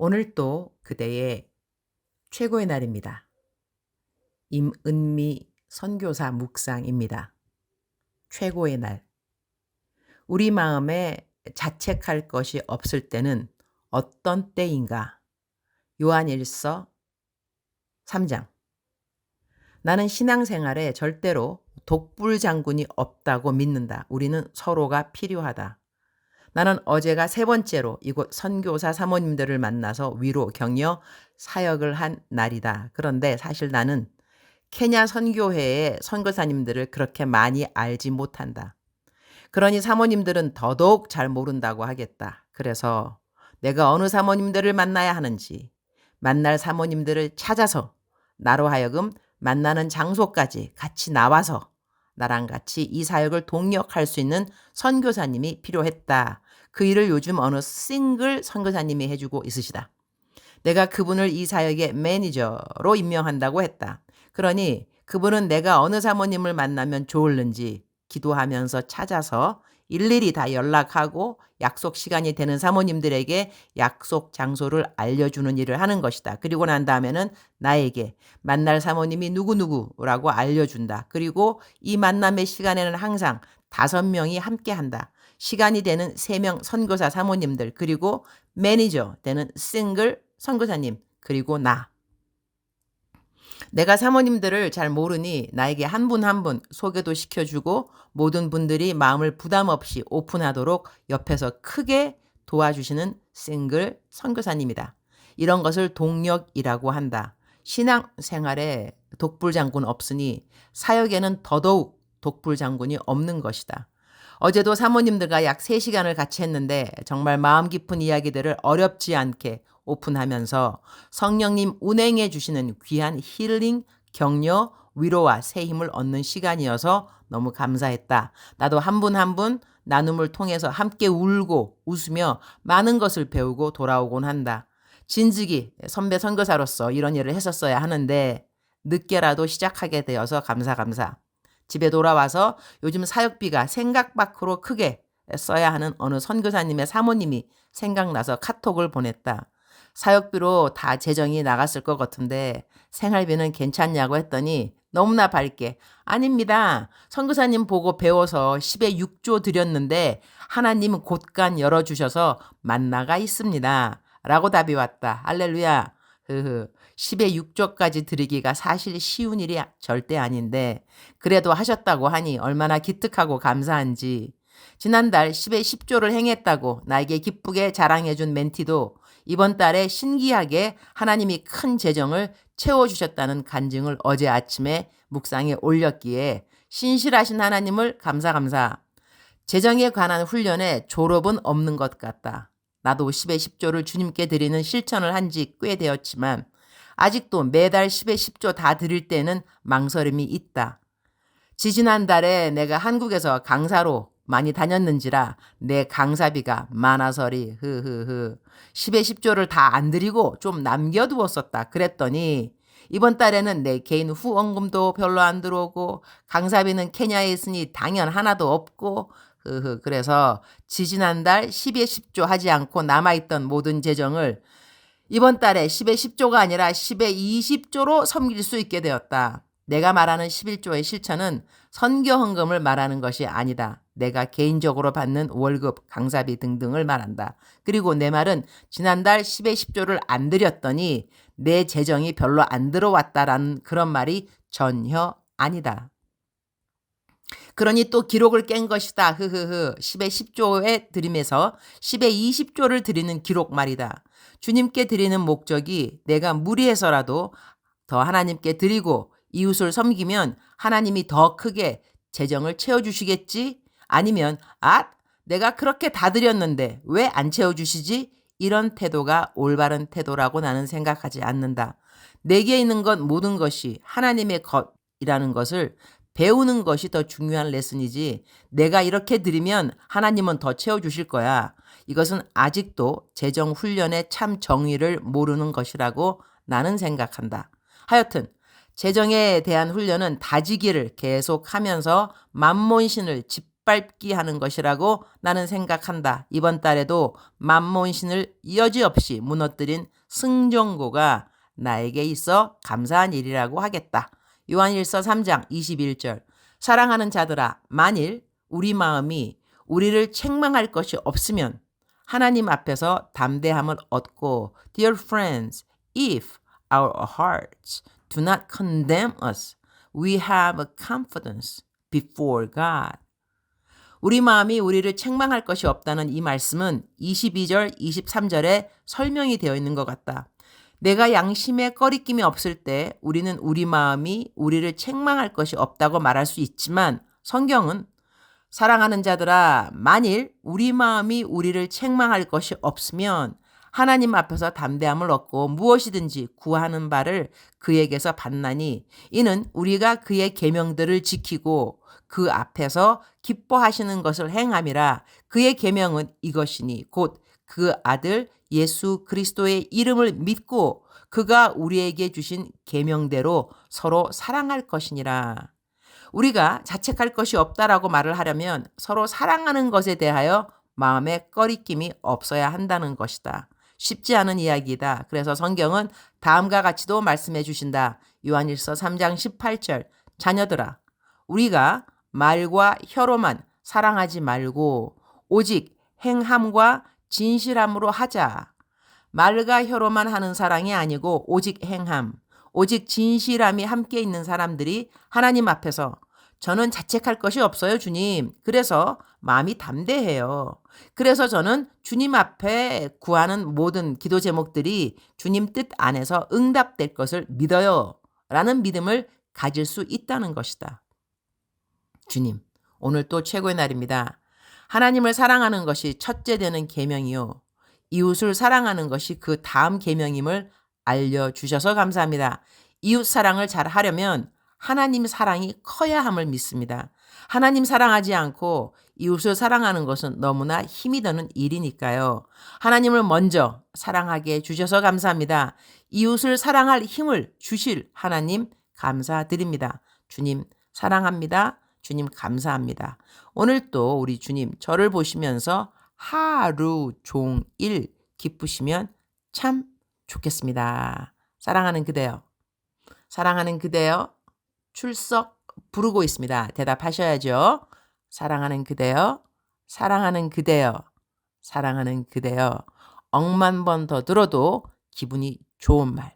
오늘 또 그대의 최고의 날입니다. 임은미 선교사 묵상입니다. 최고의 날. 우리 마음에 자책할 것이 없을 때는 어떤 때인가? 요한일서 3장. 나는 신앙생활에 절대로 독불장군이 없다고 믿는다. 우리는 서로가 필요하다. 나는 어제가 세 번째로 이곳 선교사 사모님들을 만나서 위로 격려 사역을 한 날이다. 그런데 사실 나는 케냐 선교회의 선교사님들을 그렇게 많이 알지 못한다. 그러니 사모님들은 더더욱 잘 모른다고 하겠다. 그래서 내가 어느 사모님들을 만나야 하는지, 만날 사모님들을 찾아서 나로 하여금 만나는 장소까지 같이 나와서 나랑 같이 이 사역을 동력할 수 있는 선교사님이 필요했다. 그 일을 요즘 어느 싱글 선교사님이 해주고 있으시다. 내가 그분을 이 사역의 매니저로 임명한다고 했다. 그러니 그분은 내가 어느 사모님을 만나면 좋을는지 기도하면서 찾아서 일일이 다 연락하고 약속 시간이 되는 사모님들에게 약속 장소를 알려주는 일을 하는 것이다. 그리고 난 다음에는 나에게 만날 사모님이 누구누구라고 알려준다. 그리고 이 만남의 시간에는 항상 5명이 함께한다. 시간이 되는 3명 선교사 사모님들, 그리고 매니저 되는 싱글 선교사님, 그리고 나. 내가 사모님들을 잘 모르니 나에게 한 분 한 분 소개도 시켜주고 모든 분들이 마음을 부담 없이 오픈하도록 옆에서 크게 도와주시는 싱글 선교사님이다. 이런 것을 동력이라고 한다. 신앙생활에 독불장군 없으니 사역에는 더더욱 독불장군이 없는 것이다. 어제도 사모님들과 약 3시간을 같이 했는데 정말 마음 깊은 이야기들을 어렵지 않게 오픈하면서 성령님 운행해 주시는 귀한 힐링, 격려, 위로와 새 힘을 얻는 시간이어서 너무 감사했다. 나도 한 분 한 분 나눔을 통해서 함께 울고 웃으며 많은 것을 배우고 돌아오곤 한다. 진즉이 선배 선교사로서 이런 일을 했었어야 하는데 늦게라도 시작하게 되어서 감사. 집에 돌아와서 요즘 사역비가 생각 밖으로 크게 써야 하는 어느 선교사님의 사모님이 생각나서 카톡을 보냈다. 사역비로 다 재정이 나갔을 것 같은데 생활비는 괜찮냐고 했더니 너무나 밝게 아닙니다. 선교사님 보고 배워서 10에 6조 드렸는데 하나님은 곳간 열어주셔서 만나가 있습니다. 라고 답이 왔다. 할렐루야. 10에 6조까지 드리기가 사실 쉬운 일이 절대 아닌데 그래도 하셨다고 하니 얼마나 기특하고 감사한지. 지난달 10에 10조를 행했다고 나에게 기쁘게 자랑해준 멘티도 이번 달에 신기하게 하나님이 큰 재정을 채워주셨다는 간증을 어제 아침에 묵상에 올렸기에 신실하신 하나님을 감사. 재정에 관한 훈련에 졸업은 없는 것 같다. 나도 10에 10조를 주님께 드리는 실천을 한 지 꽤 되었지만 아직도 매달 10에 10조 다 드릴 때는 망설임이 있다. 지지난달에 내가 한국에서 강사로 많이 다녔는지라 내 강사비가 많아서리 10에 10조를 다 안 드리고 좀 남겨두었었다. 그랬더니 이번 달에는 내 개인 후원금도 별로 안 들어오고 강사비는 케냐에 있으니 당연 하나도 없고 그래서 지지난달 10에 10조 하지 않고 남아있던 모든 재정을 이번 달에 10에 10조가 아니라 10에 20조로 섬길 수 있게 되었다. 내가 말하는 11조의 실천은 선교 헌금을 말하는 것이 아니다. 내가 개인적으로 받는 월급, 강사비 등등을 말한다. 그리고 내 말은 지난달 10에 10조를 안 드렸더니 내 재정이 별로 안 들어왔다라는 그런 말이 전혀 아니다. 그러니 또 기록을 깬 것이다. 10에 10조에 드림에서 10에 20조를 드리는 기록 말이다. 주님께 드리는 목적이 내가 무리해서라도 더 하나님께 드리고 이웃을 섬기면 하나님이 더 크게 재정을 채워주시겠지? 아니면 내가 그렇게 다 드렸는데 왜 안 채워주시지? 이런 태도가 올바른 태도라고 나는 생각하지 않는다. 내게 있는 것 모든 것이 하나님의 것이라는 것을 배우는 것이 더 중요한 레슨이지 내가 이렇게 드리면 하나님은 더 채워주실 거야. 이것은 아직도 재정 훈련의 참 정의를 모르는 것이라고 나는 생각한다. 하여튼 재정에 대한 훈련은 다지기를 계속하면서 만몬신을 짓밟기 하는 것이라고 나는 생각한다. 이번 달에도 만몬신을 여지없이 무너뜨린 승정고가 나에게 있어 감사한 일이라고 하겠다. 요한일서 3장 21절. 사랑하는 자들아, 만일 우리 마음이 우리를 책망할 것이 없으면 하나님 앞에서 담대함을 얻고, Dear friends, if our hearts do not condemn us, we have confidence before God. 우리 마음이 우리를 책망할 것이 없다는 이 말씀은 22절, 23절에 설명이 되어 있는 것 같다. 내가 양심에 꺼리낌이 없을 때 우리는 우리 마음이 우리를 책망할 것이 없다고 말할 수 있지만, 성경은 사랑하는 자들아, 만일 우리 마음이 우리를 책망할 것이 없으면 하나님 앞에서 담대함을 얻고 무엇이든지 구하는 바를 그에게서 받나니, 이는 우리가 그의 계명들을 지키고 그 앞에서 기뻐하시는 것을 행함이라. 그의 계명은 이것이니 곧 그 아들 예수 그리스도의 이름을 믿고 그가 우리에게 주신 계명대로 서로 사랑할 것이니라. 우리가 자책할 것이 없다라고 말을 하려면 서로 사랑하는 것에 대하여 마음에 꺼리낌이 없어야 한다는 것이다. 쉽지 않은 이야기이다. 그래서 성경은 다음과 같이도 말씀해 주신다. 요한일서 3장 18절. 자녀들아, 우리가 말과 혀로만 사랑하지 말고 오직 행함과 진실함으로 하자. 말과 혀로만 하는 사랑이 아니고 오직 행함, 오직 진실함이 함께 있는 사람들이 하나님 앞에서 저는 자책할 것이 없어요, 주님. 그래서 마음이 담대해요. 그래서 저는 주님 앞에 구하는 모든 기도 제목들이 주님 뜻 안에서 응답될 것을 믿어요. 라는 믿음을 가질 수 있다는 것이다. 주님, 오늘 또 최고의 날입니다. 하나님을 사랑하는 것이 첫째 되는 계명이요, 이웃을 사랑하는 것이 그 다음 계명임을 알려주셔서 감사합니다. 이웃 사랑을 잘 하려면 하나님 사랑이 커야 함을 믿습니다. 하나님 사랑하지 않고 이웃을 사랑하는 것은 너무나 힘이 드는 일이니까요. 하나님을 먼저 사랑하게 해주셔서 감사합니다. 이웃을 사랑할 힘을 주실 하나님 감사드립니다. 주님 사랑합니다. 주님 감사합니다. 오늘 또 우리 주님 저를 보시면서 하루 종일 기쁘시면 참 좋겠습니다. 사랑하는 그대여, 사랑하는 그대여, 출석 부르고 있습니다. 대답하셔야죠. 사랑하는 그대여, 사랑하는 그대여, 사랑하는 그대여. 억만 번 더 들어도 기분이 좋은 말.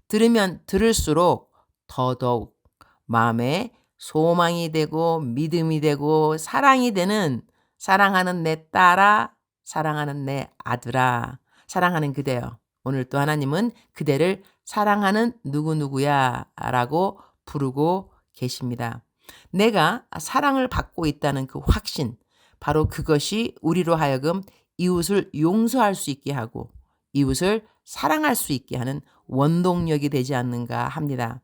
들으면 들을수록 더더욱 마음에 소망이 되고 믿음이 되고 사랑이 되는, 사랑하는 내 딸아, 사랑하는 내 아들아, 사랑하는 그대여. 오늘 또 하나님은 그대를 사랑하는 누구누구야 라고 부르고 계십니다. 내가 사랑을 받고 있다는 그 확신, 바로 그것이 우리로 하여금 이웃을 용서할 수 있게 하고 이웃을 사랑할 수 있게 하는 원동력이 되지 않는가 합니다.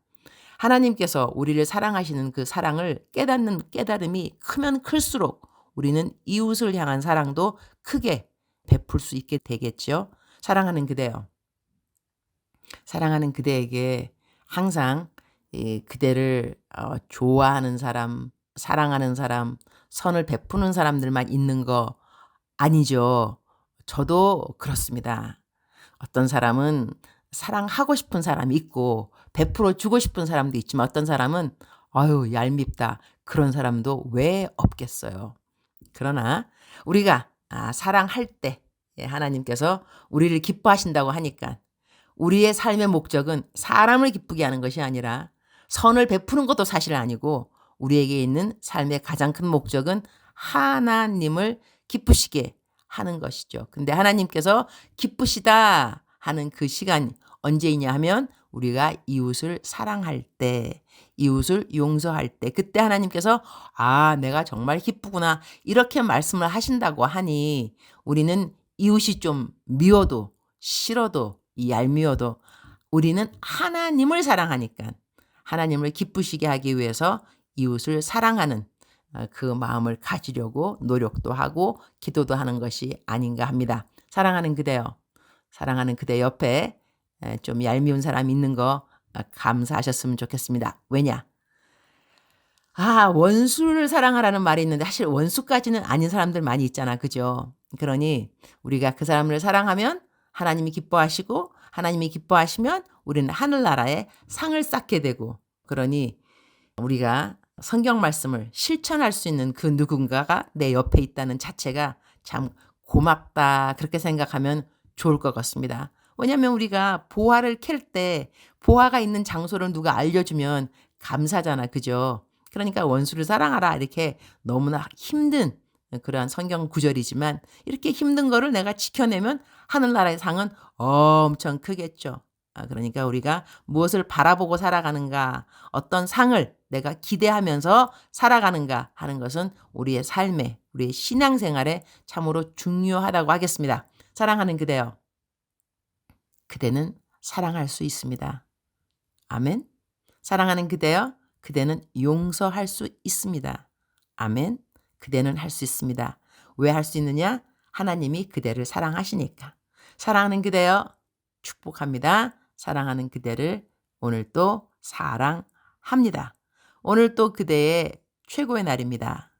하나님께서 우리를 사랑하시는 그 사랑을 깨닫는 깨달음이 크면 클수록 우리는 이웃을 향한 사랑도 크게 베풀 수 있게 되겠죠. 사랑하는 그대여, 사랑하는 그대에게 항상 그대를 좋아하는 사람, 사랑하는 사람, 선을 베푸는 사람들만 있는 거 아니죠. 저도 그렇습니다. 어떤 사람은 사랑하고 싶은 사람이 있고 베풀어 주고 싶은 사람도 있지만, 어떤 사람은 아유 얄밉다, 그런 사람도 왜 없겠어요. 그러나 우리가 사랑할 때 하나님께서 우리를 기뻐하신다고 하니까 우리의 삶의 목적은 사람을 기쁘게 하는 것이 아니라 선을 베푸는 것도 사실 아니고, 우리에게 있는 삶의 가장 큰 목적은 하나님을 기쁘시게 하는 것이죠. 근데 하나님께서 기쁘시다 하는 그 시간이 언제이냐 하면 우리가 이웃을 사랑할 때, 이웃을 용서할 때, 그때 하나님께서 내가 정말 기쁘구나 이렇게 말씀을 하신다고 하니, 우리는 이웃이 좀 미워도 싫어도 얄미워도 우리는 하나님을 사랑하니까 하나님을 기쁘시게 하기 위해서 이웃을 사랑하는 그 마음을 가지려고 노력도 하고 기도도 하는 것이 아닌가 합니다. 사랑하는 그대여, 사랑하는 그대 옆에 좀 얄미운 사람 있는 거 감사하셨으면 좋겠습니다. 왜냐? 원수를 사랑하라는 말이 있는데 사실 원수까지는 아닌 사람들 많이 있잖아. 그죠? 그러니 우리가 그 사람을 사랑하면 하나님이 기뻐하시고 하나님이 기뻐하시면 우리는 하늘나라에 상을 쌓게 되고 그러니 우리가 성경 말씀을 실천할 수 있는 그 누군가가 내 옆에 있다는 자체가 참 고맙다. 그렇게 생각하면 좋을 것 같습니다. 왜냐하면 우리가 보화를 캘 때 보화가 있는 장소를 누가 알려주면 감사잖아. 그죠? 그러니까 원수를 사랑하라. 이렇게 너무나 힘든 그러한 성경 구절이지만 이렇게 힘든 거를 내가 지켜내면 하늘나라의 상은 엄청 크겠죠. 그러니까 우리가 무엇을 바라보고 살아가는가, 어떤 상을 내가 기대하면서 살아가는가 하는 것은 우리의 삶에, 우리의 신앙생활에 참으로 중요하다고 하겠습니다. 사랑하는 그대여, 그대는 사랑할 수 있습니다. 아멘. 사랑하는 그대여, 그대는 용서할 수 있습니다. 아멘. 그대는 할 수 있습니다. 왜 할 수 있느냐? 하나님이 그대를 사랑하시니까. 사랑하는 그대여, 축복합니다. 사랑하는 그대를 오늘 또 사랑합니다. 오늘 또 그대의 최고의 날입니다.